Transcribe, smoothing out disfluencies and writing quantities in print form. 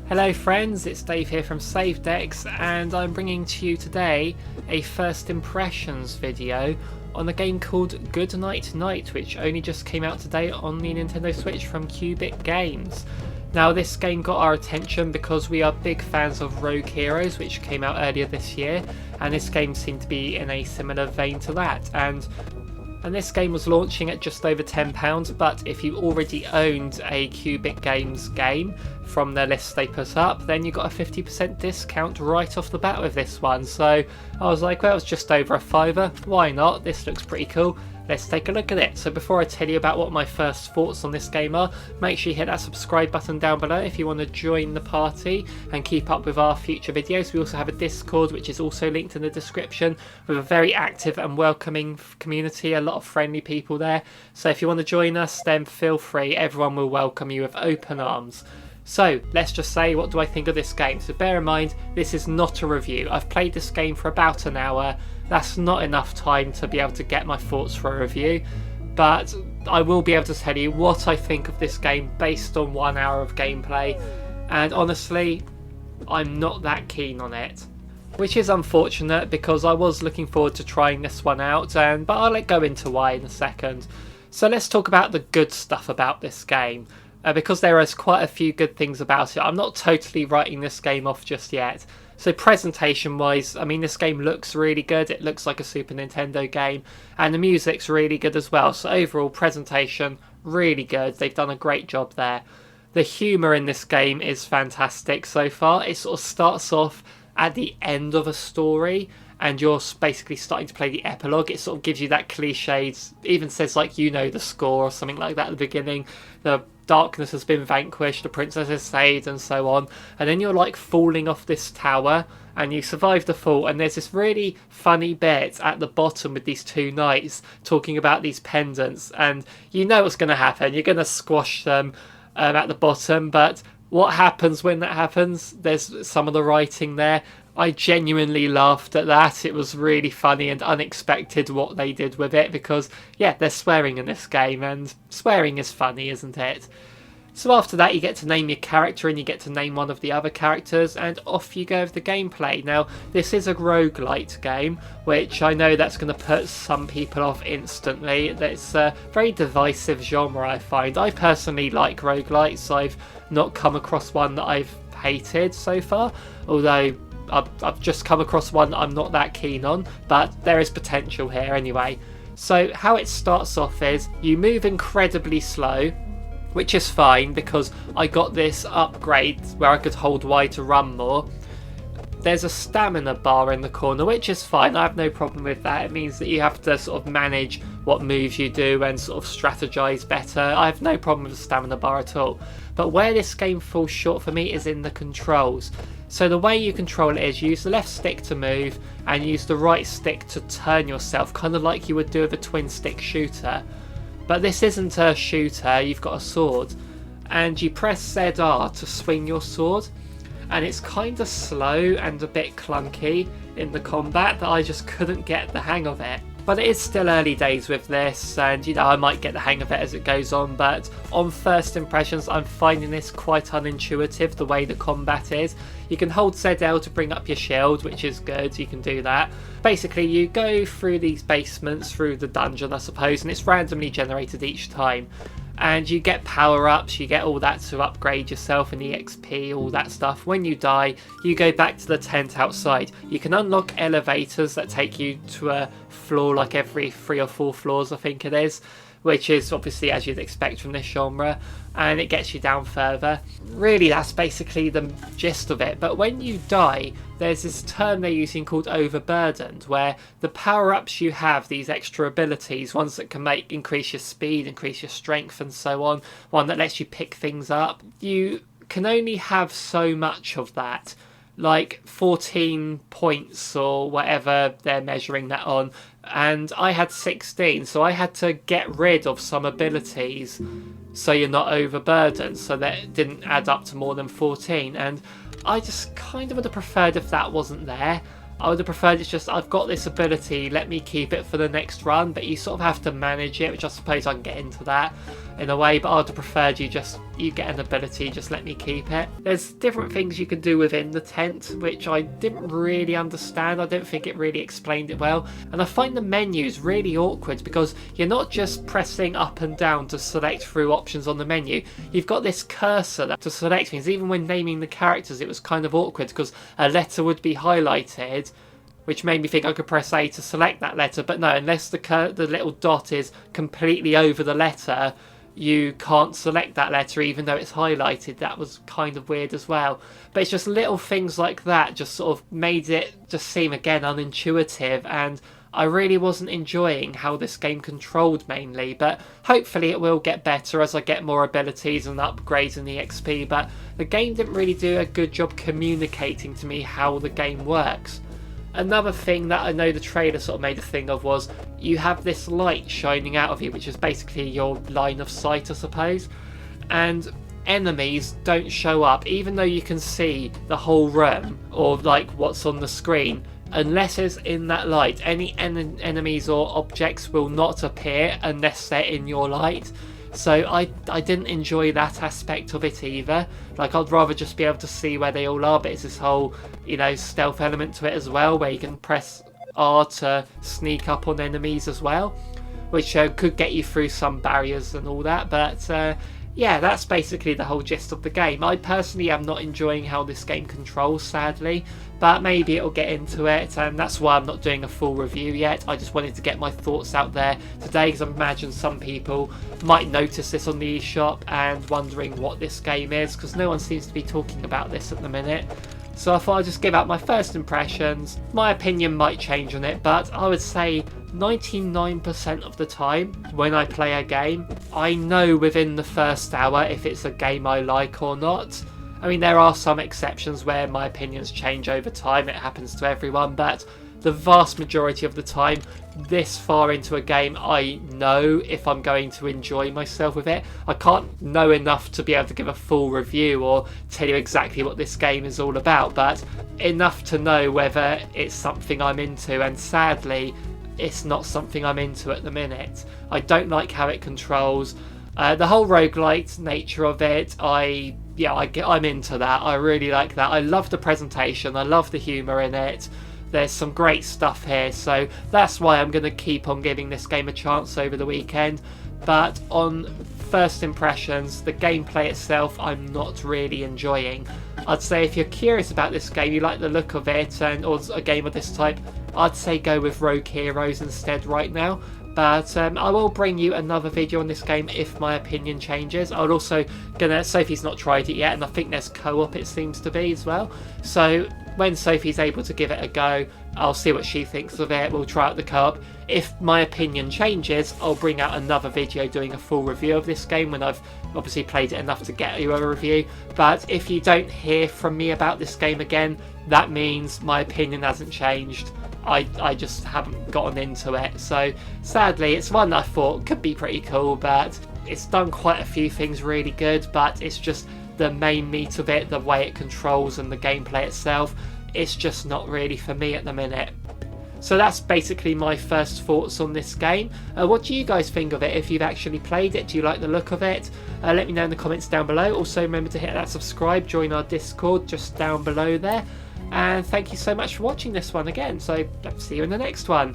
Hello friends, it's Dave here from Save Decks, and I'm bringing to you today a first impressions video on a game called Goodnight Night, which only just came out today on the Nintendo Switch from Qubic Games. Now this game got our attention because we are big fans of Rogue Heroes, which came out earlier this year, and this game seemed to be in a similar vein to that. And this game was launching at just over £10, but if you already owned a Qubic Games game from the list they put up, then you got a 50% discount right off the bat with this one. So I was like, well, it's just over a £5, why not? This looks pretty cool. Let's take a look at it. So before I tell you about what my first thoughts on this game are, make sure you hit that subscribe button down below if you want to join the party and keep up with our future videos. We also have a Discord, which is also linked in the description, with a very active and welcoming community, a lot of friendly people there. So if you want to join us, then feel free. Everyone will welcome you with open arms. So let's just say, what do I think of this game? So bear in mind, this is not a review. I've played this game for about an hour. That's not enough time to be able to get my thoughts for a review, but I will be able to tell you what I think of this game based on 1 hour of gameplay, and honestly, I'm not that keen on it. Which is unfortunate because I was looking forward to trying this one out, but I'll go into why in a second. So let's talk about the good stuff about this game. Because there is quite a few good things about it. I'm not totally writing this game off just yet. So presentation wise, I mean, this game looks really good. It looks like a Super Nintendo game, and the music's really good as well. So overall presentation, really good. They've done a great job there. The humour in this game is fantastic so far. It sort of starts off at the end of a story, and you're basically starting to play the epilogue. It sort of gives you that cliched, even says like, you know, the score or something like that at the beginning. The darkness has been vanquished, the princess is saved, and so on. And then you're like falling off this tower, and you survive the fall, and there's this really funny bit at the bottom with these two knights talking about these pendants, and you know what's going to happen. You're going to squash them at the bottom, but what happens when that happens? There's some of the writing there. I genuinely laughed at that. It was really funny and unexpected what they did with it, because yeah, they're swearing in this game, and swearing is funny, isn't it? So after that, you get to name your character, and you get to name one of the other characters, and off you go with the gameplay. Now, this is a roguelite game, which I know that's going to put some people off instantly. It's a very divisive genre, I find. I personally like roguelites. I've not come across one that I've hated so far, although I've just come across one that I'm not that keen on, but there is potential here anyway. So how it starts off is you move incredibly slow, which is fine because I got this upgrade where I could hold Y to run more. There's a stamina bar in the corner, which is fine. I have no problem with that. It means that you have to sort of manage what moves you do and sort of strategize better. I have no problem with the stamina bar at all. But where this game falls short for me is in the controls. So the way you control it is you use the left stick to move and use the right stick to turn yourself, kind of like you would do with a twin stick shooter. But this isn't a shooter, you've got a sword, and you press ZR to swing your sword, and it's kind of slow and a bit clunky in the combat that I just couldn't get the hang of it. But it is still early days with this, and you know, I might get the hang of it as it goes on, but on first impressions I'm finding this quite unintuitive, the way the combat is. You can hold ZL to bring up your shield, which is good, you can do that. Basically you go through these basements, through the dungeon I suppose, and it's randomly generated each time. And you get power-ups, you get all that to upgrade yourself and EXP, all that stuff. When you die, you go back to the tent outside. You can unlock elevators that take you to a floor like every 3 or 4 floors, I think it is, which is obviously as you'd expect from this genre, and it gets you down further. Really, that's basically the gist of it. But when you die, there's this term they're using called overburdened, where the power-ups you have, these extra abilities, ones that can increase your speed, increase your strength and so on, one that lets you pick things up, you can only have so much of that. Like 14 points or whatever they're measuring that on, and I had 16, so I had to get rid of some abilities so you're not overburdened, so that it didn't add up to more than 14. And I just kind of would have preferred if that wasn't there. I would have preferred it's just, I've got this ability, let me keep it for the next run, but you sort of have to manage it, which I suppose I can get into that. in a way, but I'd have preferred you get an ability, just let me keep it. There's different things you can do within the tent, which I didn't really understand. I don't think it really explained it well, and I find the menus really awkward because you're not just pressing up and down to select through options on the menu. You've got this cursor to select things. Even when naming the characters, it was kind of awkward because a letter would be highlighted, which made me think I could press A to select that letter, but no, unless the little dot is completely over the letter, you can't select that letter even though it's highlighted. That was kind of weird as well. But it's just little things like that just sort of made it just seem, again, unintuitive, and I really wasn't enjoying how this game controlled mainly, but hopefully it will get better as I get more abilities and upgrades in the XP, but the game didn't really do a good job communicating to me how the game works. Another thing that I know the trailer sort of made a thing of was you have this light shining out of you, which is basically your line of sight, I suppose, and enemies don't show up even though you can see the whole room or like what's on the screen. Unless it's in that light, any enemies or objects will not appear unless they're in your light. So I didn't enjoy that aspect of it either. Like, I'd rather just be able to see where they all are, but it's this whole, you know, stealth element to it as well, where you can press R to sneak up on enemies as well, which could get you through some barriers and all that. But yeah, that's basically the whole gist of the game. I personally am not enjoying how this game controls, sadly, but maybe it'll get into it, and that's why I'm not doing a full review yet. I just wanted to get my thoughts out there today, because I imagine some people might notice this on the eShop and wondering what this game is, because no one seems to be talking about this at the minute. So I thought I'd just give out my first impressions. My opinion might change on it, but I would say 99% of the time when I play a game, I know within the first hour if it's a game I like or not. I mean, there are some exceptions where my opinions change over time, it happens to everyone, but the vast majority of the time, this far into a game, I know if I'm going to enjoy myself with it. I can't know enough to be able to give a full review or tell you exactly what this game is all about, but enough to know whether it's something I'm into, and sadly, it's not something I'm into at the minute. I don't like how it controls. The whole roguelite nature of it, I'm into that. I really like that. I love the presentation. I love the humour in it. There's some great stuff here, so that's why I'm going to keep on giving this game a chance over the weekend. But on first impressions, the gameplay itself, I'm not really enjoying. I'd say if you're curious about this game, you like the look of it, or a game of this type, I'd say go with Rogue Heroes instead right now. But I will bring you another video on this game if my opinion changes. I'll also Sophie's not tried it yet, and I think there's co-op, it seems to be, as well. So when Sophie's able to give it a go, I'll see what she thinks of it. We'll try out the co-op. If my opinion changes, I'll bring out another video doing a full review of this game when I've obviously played it enough to get you a review. But if you don't hear from me about this game again, that means my opinion hasn't changed. I just haven't gotten into it. So sadly, it's one that I thought could be pretty cool, but it's done quite a few things really good, but it's just the main meat of it, the way it controls and the gameplay itself, it's just not really for me at the minute. So that's basically my first thoughts on this game. What do you guys think of it if you've actually played it? Do you like the look of it? Let me know in the comments down below. Also remember to hit that subscribe, join our Discord just down below there. And thank you so much for watching this one again. So see you in the next one.